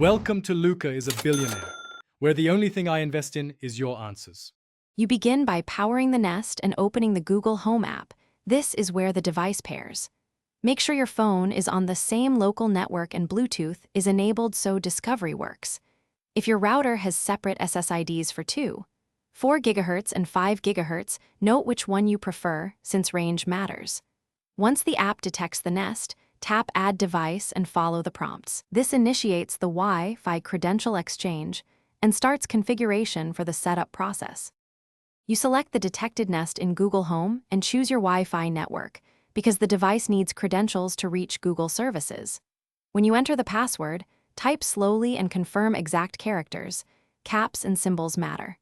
Welcome to Luca is a Billionaire, where the only thing I invest in is your answers. You begin by powering the Nest and opening the Google Home app. This is where the device pairs. Make sure your phone is on the same local network and Bluetooth is enabled so discovery works. If your router has separate SSIDs for 4 GHz and 5 GHz, note which one you prefer since range matters. Once the app detects the Nest, tap Add Device and follow the prompts. This initiates the Wi-Fi credential exchange and starts configuration for the setup process. You select the detected Nest in Google Home and choose your Wi-Fi network because the device needs credentials to reach Google services. When you enter the password, type slowly and confirm exact characters. Caps and symbols matter.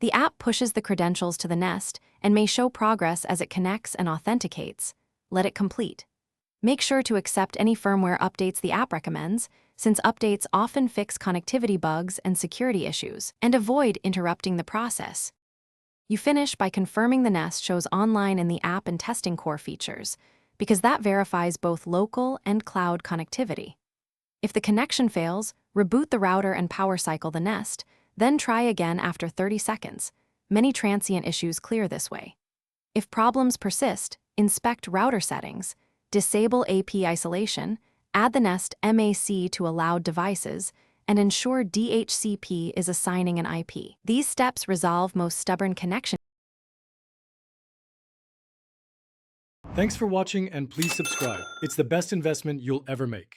The app pushes the credentials to the Nest and may show progress as it connects and authenticates. Let it complete. Make sure to accept any firmware updates the app recommends, since updates often fix connectivity bugs and security issues, and avoid interrupting the process. You finish by confirming the Nest shows online in the app and testing core features, because that verifies both local and cloud connectivity. If the connection fails, reboot the router and power cycle the Nest, then try again after 30 seconds. Many transient issues clear this way. If problems persist, inspect router settings, disable AP isolation, add the Nest MAC to allowed devices, and ensure DHCP is assigning an IP. These steps resolve most stubborn connection. Thanks for watching and please subscribe. It's the best investment you'll ever make.